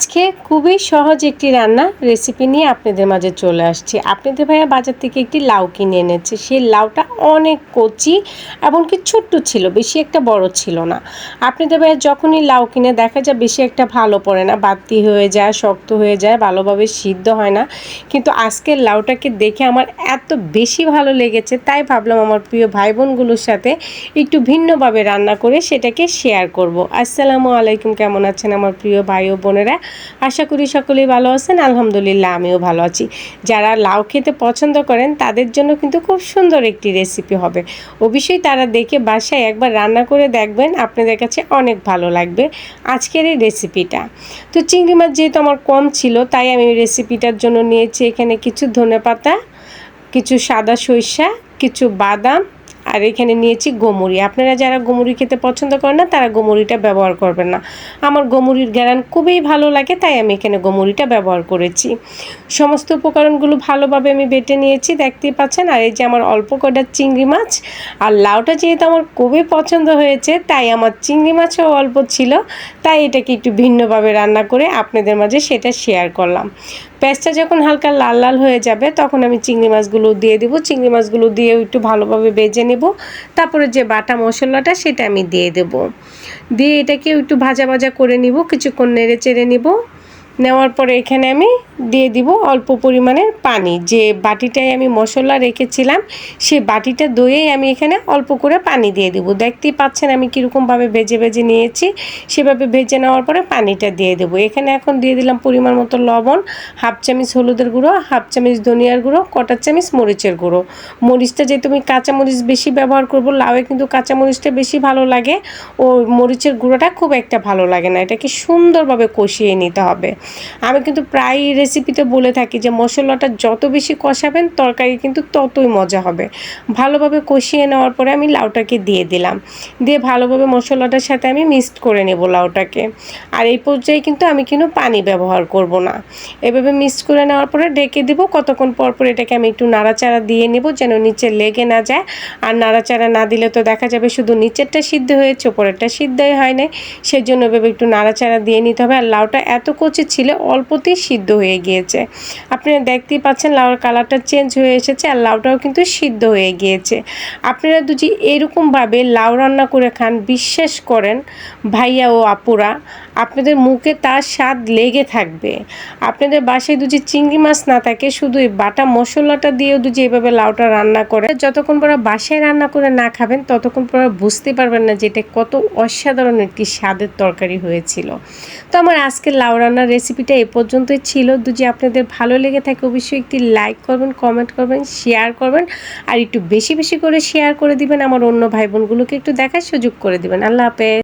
আজকে খুবই সহজ একটি রান্না রেসিপি নিয়ে আপনাদের মাঝে চলে আসছি। আপনাদের ভাইয়া বাজার থেকে একটি লাউ কিনে এনেছে। সেই লাউটা অনেক কচি এমনকি ছোট্ট ছিল, বেশি একটা বড় ছিল না। আপনাদের ভাইয়া যখনই লাউ কিনে দেখা যায় বেশি একটা ভালো পড়ে না, বাতি হয়ে যায়, শক্ত হয়ে যায়, ভালোভাবে সিদ্ধ হয় না। কিন্তু আজকের লাউটাকে দেখে আমার এত বেশি ভালো লেগেছে, তাই ভাবলাম আমার প্রিয় ভাই বোনগুলোর সাথে একটু ভিন্নভাবে রান্না করে সেটাকে শেয়ার করব। আসসালামু আলাইকুম, কেমন আছেন আমার প্রিয় ভাই ও বোনেরা? আশা করি সকলেই ভালো আছেন। আলহামদুলিল্লাহ আমিও ভালো আছি। যারা লাউ খেতে পছন্দ করেন তাদের জন্য কিন্তু খুব সুন্দর একটি রেসিপি হবে। অবশ্যই তারা দেখে বাসায় একবার রান্না করে দেখবেন, আপনাদের কাছে অনেক ভালো লাগবে আজকের এই রেসিপিটা। তো চিংড়ি মাছ যেহেতু আমার কম ছিল, তাই আমি রেসিপিটার জন্য নিয়েছি এখানে কিছু ধনেপাতা, কিছু সাদা সরিষা, কিছু বাদাম, আর এখানে নিয়েছি গোমুরি। আপনারা যারা গোমুরি খেতে পছন্দ করেন না তারা গোমুরিটা ব্যবহার করবেন না। আমার গোমুরির ঘ্রাণ খুবই ভালো লাগে, তাই আমি এখানে গোমুরিটা ব্যবহার করেছি। সমস্ত উপকরণগুলো ভালোভাবে আমি বেটে নিয়েছি, দেখতেই পাচ্ছেন। আর এই যে আমার অল্প কটা চিংড়ি মাছ, আর লাউটা যেহেতু আমার খুবই পছন্দ হয়েছে তাই আমার চিংড়ি মাছও অল্প ছিল, তাই এটাকে একটু ভিন্নভাবে রান্না করে আপনাদের মাঝে সেটা শেয়ার করলাম। পেঁয়াজটা যখন হালকা লাল লাল হয়ে যাবে তখন আমি চিংড়ি মাছগুলো দিয়ে দেবো। চিংড়ি মাছগুলো দিয়ে একটু ভালোভাবে ভেজে নেব। তারপরে যে বাটা মশলাটা সেটা আমি দিয়ে দেব। দিয়ে এটাকে একটু ভাজা ভাজা করে নিব, কিছুক্ষণ নেড়ে চেড়ে নিব। নেওয়ার পরে এখানে আমি দিয়ে দিব অল্প পরিমাণের পানি। যে বাটিটায় আমি মশলা রেখেছিলাম সেই বাটিটা ধুয়েই আমি এখানে অল্প করে পানি দিয়ে দিব। দেখতেই পাচ্ছেন আমি কীরকমভাবে ভেজে ভেজে নিয়েছি। সেভাবে ভেজে নেওয়ার পরে পানিটা দিয়ে দেবো। এখানে এখন দিয়ে দিলাম পরিমাণ মতো লবণ, হাফ চামচ হলুদের গুঁড়ো, হাফ চামচ ধনিয়ার গুঁড়ো, কটা চামচ মরিচের গুঁড়ো। মরিচটা যেহেতু আমি কাঁচামরিচ বেশি ব্যবহার করব, লাউয়ে কিন্তু কাঁচামরিচটা বেশি ভালো লাগে, ও মরিচের গুঁড়োটা খুব একটা ভালো লাগে না। এটাকে সুন্দরভাবে কষিয়ে নিতে হবে। আমি কিন্তু প্রায় রেসিপিতে বলে থাকি যে মশলাটা যত বেশি কষাবেন তরকারি কিন্তু ততই মজা হবে। ভালোভাবে কষিয়ে নেওয়ার পরে আমি লাউটাকে দিয়ে দিলাম। দিয়ে ভালোভাবে মশলাটার সাথে আমি মিক্সড করে নেব লাউটাকে। আর এই পর্যায়ে কিন্তু আমি পানি ব্যবহার করব না। এভাবে মিক্সড করে নেওয়ার পরে ঢেকে দেবো। কতক্ষণ পর পর এটাকে আমি একটু নাড়াচাড়া দিয়ে নেব যেন নিচে লেগে না যায়। আর নাড়াচাড়া না দিলে তো দেখা যাবে শুধু নিচেরটা সিদ্ধ হয়েছে, উপরেরটা সিদ্ধই হয় নাই। সেজন্য এভাবে একটু নাড়াচাড়া দিয়ে নিতে হবে। আর লাউটা এত কচি ছিল অল্পতেই সিদ্ধ হয়ে গিয়েছে। আপনারা দেখতেই পাচ্ছেন লাউর কালারটা চেঞ্জ হয়ে এসেছে, আর লাউটাও কিন্তু সিদ্ধ হয়ে গিয়েছে। আপনারা যদি এরকমভাবে লাউ রান্না করে খান, বিশ্বাস করেন ভাইয়া ও আপুরা, আপনাদের মুখে তার স্বাদ লেগে থাকবে। আপনাদের বাসায় যদি চিংড়ি মাছ না থাকে, শুধু এই বাটা মশলাটা দিয়েও যদি এভাবে লাউটা রান্না করে, যতক্ষণ পরে বাসায় রান্না করে না খাবেন ততক্ষণ পরে বুঝতে পারবেন না যে এটা কত অসাধারণ একটি স্বাদের তরকারি হয়েছিল। তো আমার আজকের লাউ রান্নার রেসিপিটা এ পর্যন্তই ছিল। যদি আপনাদের ভালো লেগে থাকে অবশ্যই একটি লাইক করবেন, কমেন্ট করবেন, শেয়ার করবেন, আর একটু বেশি বেশি করে শেয়ার করে দিবেন। আমার অন্য ভাই বোনগুলোকে একটু দেখার সুযোগ করে দিবেন। আল্লাহ হাফেজ।